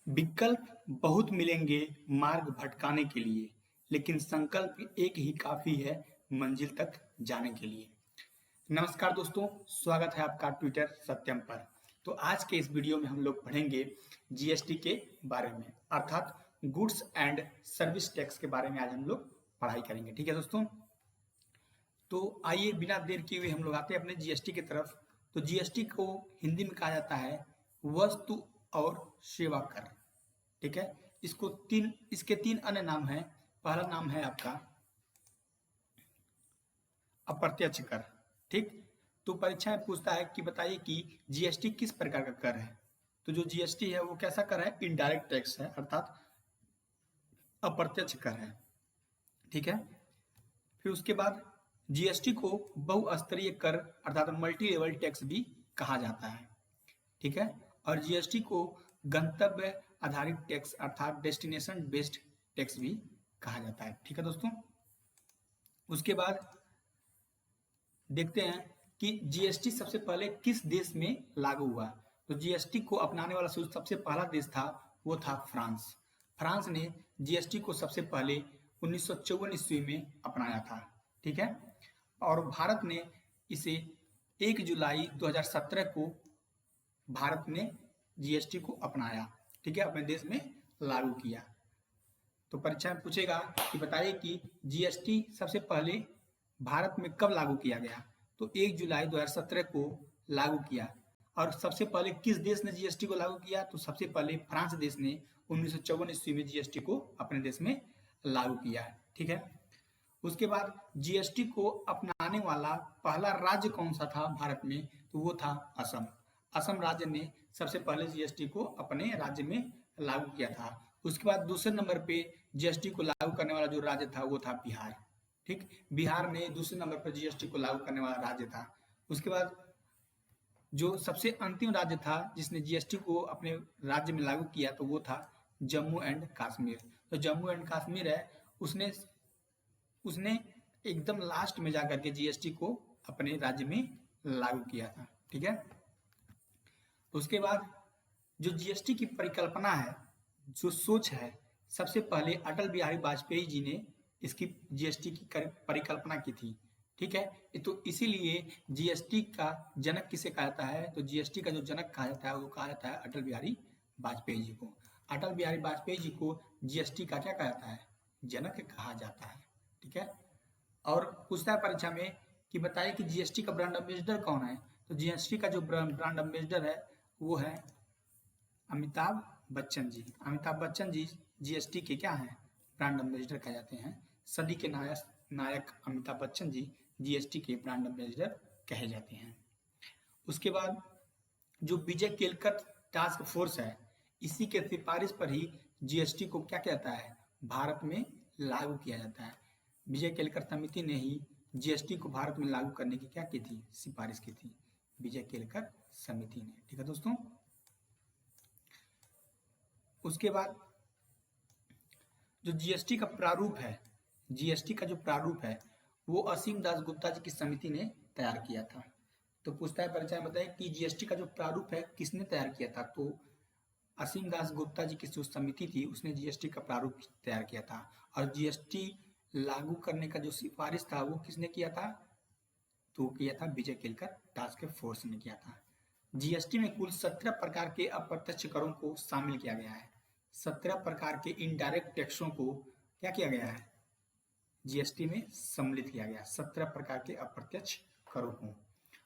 विकल्प बहुत मिलेंगे मार्ग भटकाने के लिए, लेकिन संकल्प एक ही काफी है मंजिल तक जाने के लिए। नमस्कार दोस्तों, स्वागत है आपका ट्विटर सत्यम पर। तो आज के इस वीडियो में हम लोग पढ़ेंगे जीएसटी के बारे में, अर्थात गुड्स एंड सर्विस टैक्स के बारे में आज हम लोग पढ़ाई करेंगे। ठीक है दोस्तों, तो आइए बिना देर किए हुए हम लोग आते हैं अपने जीएसटी की तरफ। तो जीएसटी को हिंदी में कहा जाता है वस्तु और सेवा कर। ठीक है, इसके तीन अन्य नाम हैं। पहला नाम है आपका अप्रत्यक्ष कर। ठीक, तो परीक्षा में पूछता है कि बताइए कि जीएसटी किस प्रकार का कर है। तो जो जीएसटी है वो कैसा कर है? इनडायरेक्ट टैक्स है, अर्थात अप्रत्यक्ष कर है। ठीक है, फिर उसके बाद जीएसटी को बहुस्तरीय कर अर्थात मल्टी लेवल टैक्स भी कहा जाता है। ठीक है, और जीएसटी को गंतव्य आधारित टैक्स अर्थात डेस्टिनेशन बेस्ड टैक्स भी कहा जाता है। ठीक है दोस्तों, उसके बाद देखते हैं कि जीएसटी सबसे पहले किस देश में लागू हुआ। तो जीएसटी को अपनाने वाला सबसे पहला देश था वो था फ्रांस। फ्रांस ने जीएसटी को सबसे पहले 1954 ईस्वी में अपनाया था। ठीक है, और भारत ने इसे 1 जुलाई 2017 को भारत ने जीएसटी को अपनाया। ठीक है, अपने देश में लागू किया। तो परीक्षा में पूछेगा कि बताइए कि जीएसटी सबसे पहले भारत में कब लागू किया गया। तो 1 जुलाई 2017 को लागू किया। और सबसे पहले किस देश ने जीएसटी को लागू किया? तो सबसे पहले फ्रांस देश ने 1954 ईस्वी में जीएसटी को अपने देश में लागू किया है। ठीक है, उसके बाद जीएसटी को अपनाने वाला पहला राज्य कौन सा था भारत में? तो वो था असम। असम राज्य ने सबसे पहले जीएसटी को अपने राज्य में लागू किया था। उसके बाद दूसरे नंबर पे जीएसटी को लागू करने वाला जो राज्य था वो था बिहार। ठीक, बिहार ने दूसरे नंबर पर जीएसटी को लागू करने वाला राज्य था। उसके बाद जो सबसे अंतिम राज्य था जिसने जीएसटी को अपने राज्य में लागू किया तो वो था जम्मू एंड कश्मीर। तो जम्मू एंड कश्मीर है, उसने उसने एकदम लास्ट में जाकर के जीएसटी को अपने राज्य में लागू किया था। ठीक है, उसके बाद जो जीएसटी की परिकल्पना है, जो सोच है, सबसे पहले अटल बिहारी वाजपेयी जी ने इसकी जीएसटी की परिकल्पना की थी। ठीक है, तो इसीलिए जीएसटी का जनक किसे कहा जाता है? तो जीएसटी का जो जनक कहा जाता है वो कहा जाता है अटल बिहारी वाजपेयी जी को। अटल बिहारी वाजपेयी जी को जीएसटी का क्या कहा जाता है? जनक कहा जाता है। ठीक है, और पूछता है परीक्षा में कि बताइए कि जीएसटी का ब्रांड एम्बेसडर कौन है। तो जीएसटी का जो ब्रांड एम्बेसडर है वो है अमिताभ बच्चन जी। अमिताभ बच्चन जी जीएसटी के क्या हैं? ब्रांड एम्बेसडर कहे जाते हैं। सदी के नायक अमिताभ बच्चन जी जीएसटी के ब्रांड एम्बेसडर कहे जाते हैं। उसके बाद जो विजय केलकर टास्क फोर्स है, इसी के सिफारिश पर ही जीएसटी को क्या कहता है? भारत में लागू किया जाता है। विजय केलकर समिति ने ही जीएसटी को भारत में लागू करने की क्या की थी? सिफारिश की थी, विजय केलकर समिति ने। ठीक है दोस्तों, उसके बाद जो जीएसटी का प्रारूप है, जीएसटी का जो प्रारूप है वो असीम दास गुप्ता जी की समिति ने तैयार किया था। तो पूछता है परीक्षा में, बताइए कि जीएसटी का जो प्रारूप है किसने तैयार किया था? तो असीम दास गुप्ता जी की जो समिति थी उसने जीएसटी का प्रारूप तैयार किया था। और जीएसटी लागू करने का जो सिफारिश था वो किसने किया था? तो किया था विजय केलकर टास्क फोर्स ने किया था। जीएसटी में कुल 17 प्रकार के अप्रत्यक्ष करों को शामिल किया गया है। 17 प्रकार के इनडायरेक्ट टैक्सों को क्या किया गया है? जीएसटी में सम्मिलित किया गया, 17 प्रकार के अप्रत्यक्ष करों को।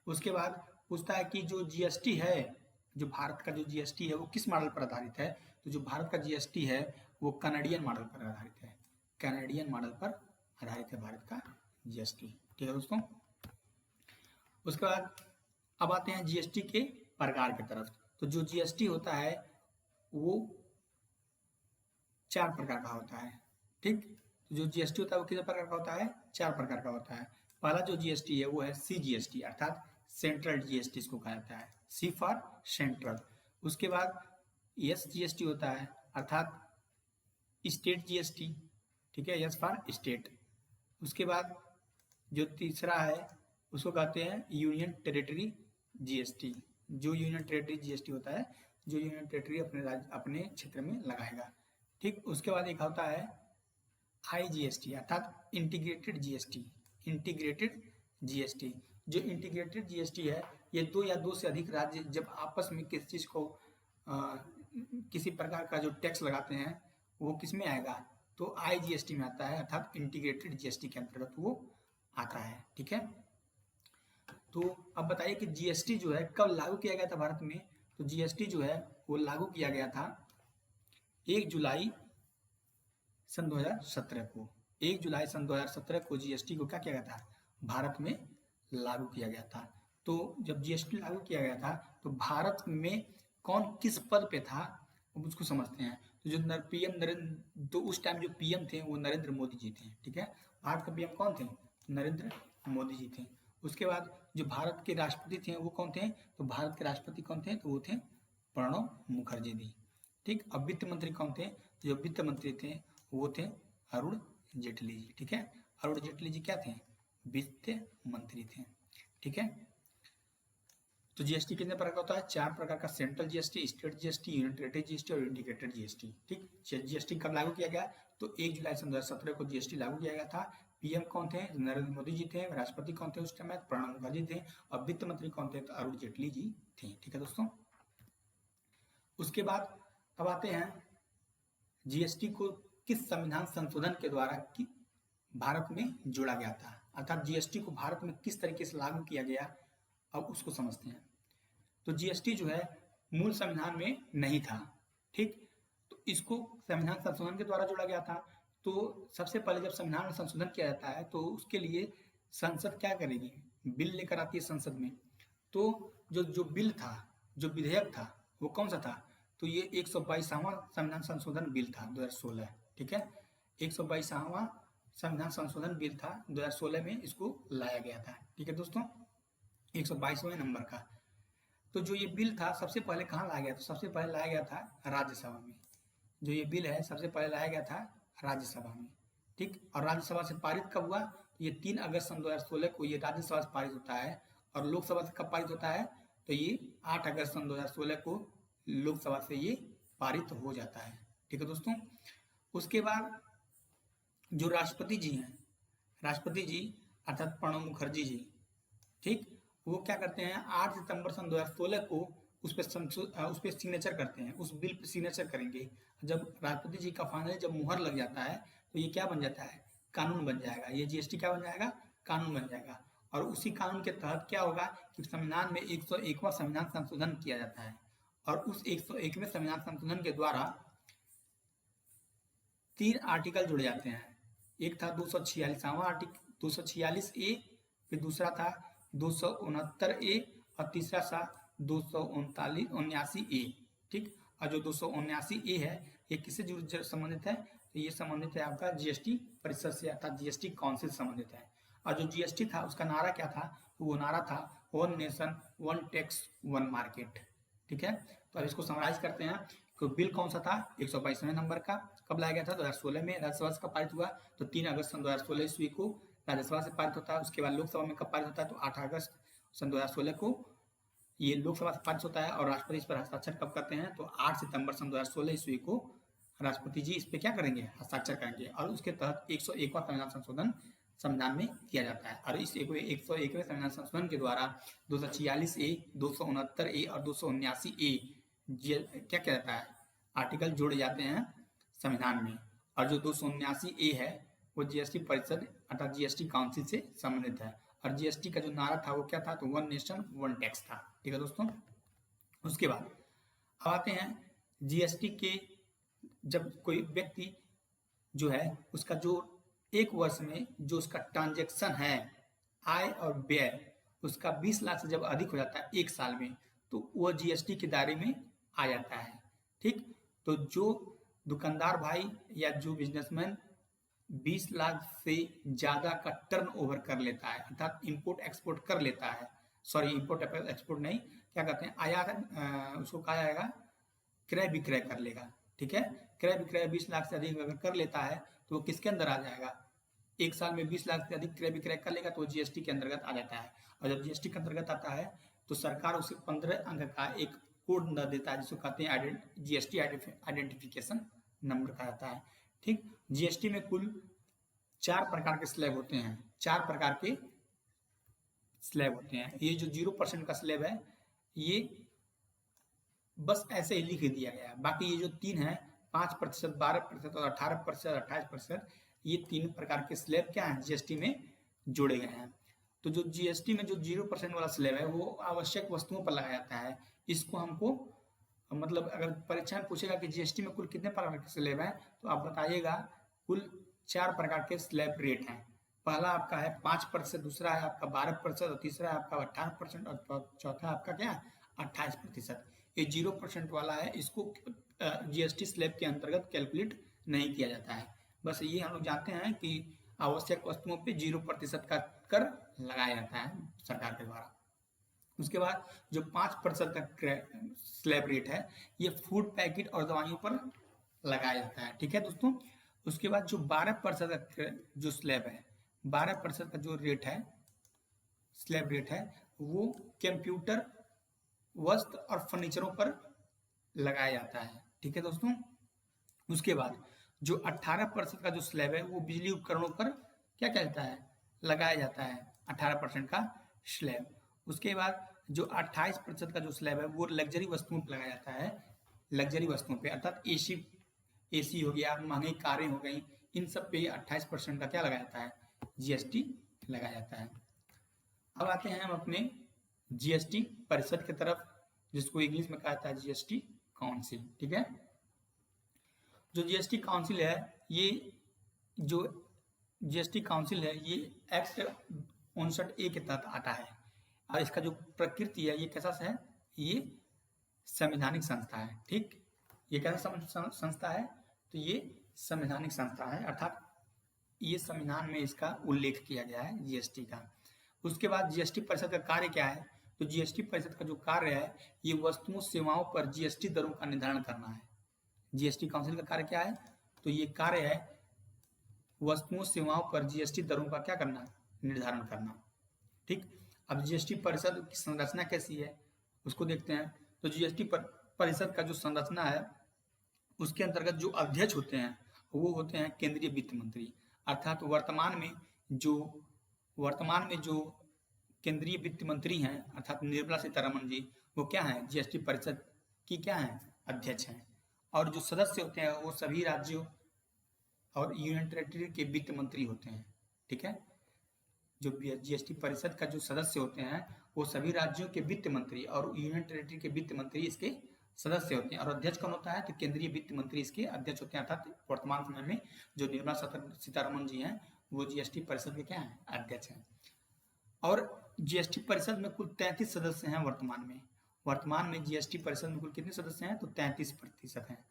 उसके बाद पूछता है कि जो जीएसटी है, जो भारत का जो जीएसटी है वो किस मॉडल पर आधारित है? तो जो भारत का जीएसटी है वो कनाडियन मॉडल पर आधारित है। कनाडियन मॉडल पर आधारित है भारत का जीएसटी। ठीक है दोस्तों, उसके बाद अब आते हैं जीएसटी के प्रकार की तरफ। तो जो जीएसटी होता है वो 4 प्रकार का होता है। ठीक, तो जो जीएसटी होता है वो कितने प्रकार का होता है? 4 प्रकार का होता है। पहला जो जीएसटी है वो है सीजीएसटी अर्थात सेंट्रल जीएसटी इसको कहा जाता है, सी फॉर सेंट्रल। उसके बाद एस जीएसटी होता है अर्थात स्टेट जीएसटी। ठीक है, एस फॉर स्टेट। उसके बाद जो तीसरा है उसको कहते हैं यूनियन टेरिटरी जीएसटी। जो यूनियन टेरिटरी जीएसटी होता है जो यूनियन टेरिटरी अपने क्षेत्र में लगाएगा। ठीक, उसके बाद एक होता है IGST अर्थात इंटीग्रेटेड जीएसटी। इंटीग्रेटेड जीएसटी, जो इंटीग्रेटेड जीएसटी है, ये 2 या 2 से अधिक राज्य जब आपस में किसी चीज को किसी प्रकार का जो टैक्स लगाते हैं वो किस में आएगा, तो IGST में आता है अर्थात इंटीग्रेटेड जीएसटी के अंतर्गत वो आता है। ठीक है, तो अब बताइए कि जीएसटी जो है कब लागू किया गया था भारत में। तो जीएसटी जो है वो लागू किया गया था 1 जुलाई सन 2017 को। 1 जुलाई सन 2017 को जीएसटी को क्या किया गया था, भारत में लागू किया गया था। तो जब जीएसटी लागू किया गया था तो भारत में कौन किस पद पे था अब उसको समझते हैं। तो जो पीएम नरेंद्र, तो उस टाइम जो पीएम थे वो नरेंद्र मोदी जी थे। ठीक है, भारत का पीएम कौन थे, नरेंद्र मोदी जी थे। उसके बाद जो भारत के राष्ट्रपति थे वो कौन थे, तो भारत के राष्ट्रपति कौन थे, तो वो थे प्रणब मुखर्जी जी। ठीक, अब वित्त मंत्री कौन थे, तो जो वित्त मंत्री थे वो थे अरुण जेटली जी। ठीक है, अरुण जेटली जी क्या थे, वित्त मंत्री थे। ठीक है, तो जीएसटी कितने प्रकार का होता है, 4 प्रकार का, central GST, state GST, union territory GST और इंटीग्रेटेड जीएसटी। ठीक, जीएसटी कब लागू किया गया, तो 1 जुलाई सन 2017 को जीएसटी लागू किया गया था। पीएम कौन थे, नरेंद्र मोदी जी थे। राष्ट्रपति कौन थे उस टाइम, प्रणब मुखर्जी थे। और वित्त मंत्री कौन थे, तो अरुण जेटली जी थे। ठीक है दोस्तों, उसके बाद अब आते हैं जीएसटी को किस संविधान संशोधन के द्वारा भारत में जोड़ा गया था, अर्थात जीएसटी को भारत में किस तरीके से लागू किया गया, अब उसको समझते हैं। तो जीएसटी जो है मूल संविधान में नहीं था। ठीक, तो इसको संविधान संशोधन के द्वारा जोड़ा गया था। तो सबसे पहले जब संविधान में संशोधन किया जाता है तो उसके लिए संसद क्या करेगी, बिल लेकर आती है संसद में। तो जो बिल था, जो विधेयक था वो कौन सा था, तो ये 122वां संविधान संशोधन बिल था 2016। ठीक है, 122वां संविधान संशोधन बिल था 2016 में, इसको लाया गया था। ठीक है दोस्तों, 122वें नंबर का। तो जो ये बिल था सबसे पहले कहाँ लाया गया, तो सबसे पहले लाया गया था राज्यसभा में। जो ये बिल है सबसे पहले लाया गया था राज्यसभा में। ठीक, और राज्यसभा से पारित कब हुआ, तो ये 3 अगस्त सन 2016 को ये राज्यसभा से पारित होता है। और लोकसभा से कब पारित होता है, तो ये 8 अगस्त सन 2016 को लोकसभा से ये पारित हो जाता है। ठीक है दोस्तों, उसके बाद जो राष्ट्रपति जी हैं, राष्ट्रपति जी अर्थात प्रणब मुखर्जी जी, ठीक, वो क्या करते हैं 8 सितंबर सन 2016 को उस पर सिग्नेचर करते हैं, उस बिल पे सिग्नेचर करेंगे। जब राष्ट्रपति जी का फाइनली जब मुहर लग जाता है तो ये क्या बन जाता है, कानून बन जाएगा। ये जीएसटी क्या बन जाएगा, कानून बन जाएगा। और उसी कानून के तहत क्या होगा कि संविधान में 101वां संविधान संशोधन किया जाता है। और उस 101वें संविधान संशोधन के द्वारा 3 आर्टिकल जुड़े जाते हैं। एक था 246वां आर्टिकल 246A, फिर दूसरा था 269A और तीसरा था 279A। ठीक, और जो 279A है ये किससे संबंधित है, तो ये संबंधित है आपका जीएसटी परिषद से अर्थात जीएसटी काउंसिल से संबंधित है। और जो जीएसटी था उसका नारा क्या था, तो वो नारा था one nation one tax one market. ठीक है, तो अब इसको समराइज करते हैं। तो बिल कौन सा था, 122वें नंबर का, कब लाया गया था, 2016 में राज्यसभा से कब पारित हुआ, तो 3 अगस्त सन 2016 ईस्वी को राज्यसभा से पारित होता है। उसके बाद लोकसभा में कब पारित होता है, तो 8 अगस्त सन 2016 को ये लोकसभा से पारित होता है। और राष्ट्रपति इस पर हस्ताक्षर कब करते हैं, तो 8 सितंबर सन 2016 ईस्वी को राष्ट्रपति जी इस पे क्या करेंगे, हस्ताक्षर करेंगे। और उसके तहत 101वां संविधान संशोधन संविधान में किया जाता है। और इस 101वें संविधान संशोधन के द्वारा 246A, 269A और 279A क्या किया जाता है, आर्टिकल जोड़े जाते हैं संविधान में। और जो 279A है वो जीएसटी परिषद अर्थात जीएसटी काउंसिल से संबंधित है। और जीएसटी का जो नारा था वो क्या था, तो वन नेशन वन टैक्स था। ठीक है दोस्तों, उसके बाद अब आते हैं जीएसटी के, जब कोई व्यक्ति जो है उसका जो एक वर्ष में जो उसका ट्रांजेक्शन है आय और व्यय उसका 20 लाख से जब अधिक हो जाता है एक साल में, तो वह जीएसटी के दायरे में आ जाता है। ठीक, तो जो दुकानदार भाई या जो बिजनेसमैन 20 लाख से ज्यादा का टर्नओवर कर लेता है अर्थात इंपोर्ट एक्सपोर्ट कर लेता है, सॉरी इंपोर्ट एक्सपोर्ट नहीं, क्या कहते हैं आयात, उसको कहा जाएगा क्रय विक्रय कर लेगा। ठीक है, क्रय विक्रय 20 लाख से अधिक अगर कर लेता है तो वो किसके अंदर आ जाएगा, एक साल में 20 लाख से अधिक क्रय विक्रय कर लेगा तो वो जीएसटी के अंतर्गत आ जाता है। और जब जीएसटी के अंतर्गत आता है तो सरकार उसे 15 अंक का एक कोड न देता है, जिसको कहते हैं जीएसटी आइडेंटिफिकेशन नंबर कहा जाता है। ठीक, जीएसटी में कुल 4 प्रकार के स्लैब होते हैं, 4 प्रकार के स्लैब होते हैं। ये जो 0% का स्लैब है ये बस ऐसे ही लिख दिया गया है। बाकी ये जो 3 है 5%, 12% और 18%, 28%, ये 3 प्रकार के स्लैब क्या है जीएसटी में जोड़े गए हैं। तो जो जीएसटी में जो 0% वाला स्लैब है वो आवश्यक वस्तुओं पर लगाया जाता है। इसको हमको मतलब अगर परीक्षा में पूछेगा कि जीएसटी में कुल कितने प्रकार के स्लैब है तो आप बताइएगा कुल 4 प्रकार के स्लैब रेट हैं। पहला आपका है 5%, दूसरा है आपका 12% और तीसरा है आपका 18% और चौथा आपका क्या 28%। ये 0% वाला है, इसको जीएसटी स्लैब के अंतर्गत कैलकुलेट नहीं किया जाता है। बस ये हम लोग जानते हैं कि आवश्यक वस्तुओं पे 0% का कर लगाया जाता है सरकार के द्वारा। उसके बाद जो 5% का स्लैब रेट है ये फूड पैकेट और दवाइयों पर लगाया जाता है। ठीक है दोस्तों। उसके बाद जो 12% का जो स्लैब है, 12% का जो रेट है स्लैब रेट है वो कंप्यूटर, वस्त्र और फर्नीचरों पर लगाया जाता है। ठीक है दोस्तों। उसके बाद जो 18% का जो स्लैब है वो बिजली उपकरणों पर क्या कहता है लगाया जाता है, 18% का स्लैब। उसके बाद जो 28% का जो स्लैब है वो लग्जरी वस्तुओं पर लगाया जाता है, लग्जरी वस्तुओं पे, अर्थात एसी हो गया, महंगी कारें हो गई, इन सब पे 28% का क्या लगाया जाता है जीएसटी लगाया जाता है। अब आते हैं हम अपने जीएसटी परिषद की तरफ, जिसको इंग्लिश में कहा जाता है जीएसटी काउंसिल। ठीक है। जो जीएसटी काउंसिल है ये जो जीएसटी काउंसिल है ये एक्ट 59A के तहत आता है और इसका जो प्रकृति है ये कैसा है, ये संवैधानिक संस्था है। ठीक, ये कैसा संस्था है तो ये संवैधानिक संस्था है, अर्थात ये संविधान में इसका उल्लेख किया गया है जीएसटी का। उसके बाद जीएसटी परिषद का कार्य क्या है, तो जीएसटी परिषद का जो कार्य है ये वस्तुओं सेवाओं पर जीएसटी दरों का निर्धारण करना है। जीएसटी काउंसिल का कार्य क्या है, तो ये कार्य है वस्तुओं सेवाओं पर जीएसटी दरों का क्या करना, निर्धारण करना। ठीक, अब जीएसटी परिषद की संरचना कैसी है उसको देखते हैं। तो जीएसटी परिषद का जो संरचना है उसके अंतर्गत जो अध्यक्ष होते हैं वो होते हैं केंद्रीय वित्त मंत्री, अर्थात वर्तमान में जो केंद्रीय वित्त मंत्री हैं अर्थात निर्मला सीतारमण जी, वो क्या है जीएसटी परिषद की क्या है अध्यक्ष हैं। और जो सदस्य होते हैं वो सभी राज्यों और यूनियन टेरिटरी के वित्त मंत्री होते हैं। ठीक है, जो जीएसटी परिषद का जो सदस्य होते हैं वो सभी राज्यों के वित्त मंत्री और यूनियन टेरिटरी के वित्त मंत्री इसके सदस्य होते हैं। और अध्यक्ष कौन होता है, तो केंद्रीय वित्त मंत्री इसके अध्यक्ष होते हैं, अर्थात वर्तमान समय में जो निर्मला सीतारमण जी हैं वो जीएसटी परिषद के क्या हैं अध्यक्ष हैं। और जीएसटी परिषद में कुल 33 सदस्य हैं वर्तमान में जीएसटी परिषद में कुल कितने सदस्य हैं, तो 33% हैं।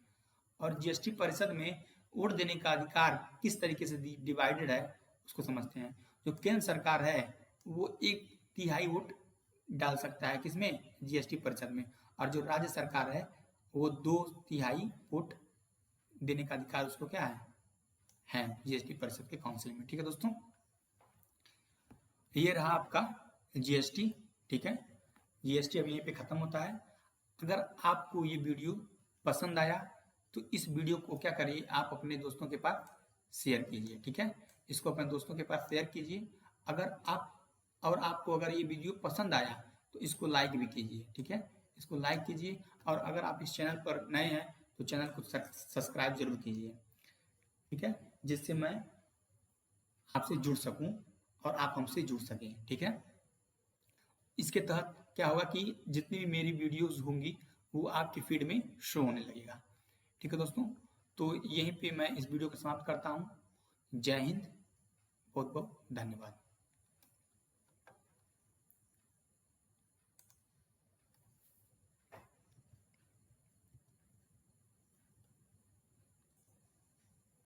और जीएसटी परिषद में वोट देने का अधिकार किस तरीके से डिवाइडेड है उसको समझते हैं। जो केंद्र सरकार है वो 1/3 वोट डाल सकता है किसमें, जीएसटी परिषद में, और जो राज्य सरकार है वो 2/3 वोट देने का अधिकार उसको क्या है जीएसटी परिषद के काउंसिल में। ठीक है दोस्तों, ये रहा आपका जीएसटी। ठीक है, जीएसटी अब यहीं पे खत्म होता है। अगर आपको ये वीडियो पसंद आया तो इस वीडियो को क्या करिए, आप अपने दोस्तों के पास शेयर कीजिए। ठीक है, इसको अपने दोस्तों के पास शेयर कीजिए। आपको अगर ये वीडियो पसंद आया तो इसको लाइक भी कीजिए। ठीक है, इसको लाइक कीजिए। और अगर आप इस चैनल पर नए हैं तो चैनल को सब्सक्राइब जरूर कीजिए। ठीक है, जिससे मैं आपसे जुड़ सकूं और आप हमसे जुड़ सकें। ठीक है, इसके तहत क्या होगा कि जितनी भी मेरी वीडियोस होंगी वो आपकी फीड में शो होने लगेगा। ठीक है दोस्तों, तो यहीं पे मैं इस वीडियो को समाप्त करता हूँ। जय हिंद, बहुत बहुत धन्यवाद।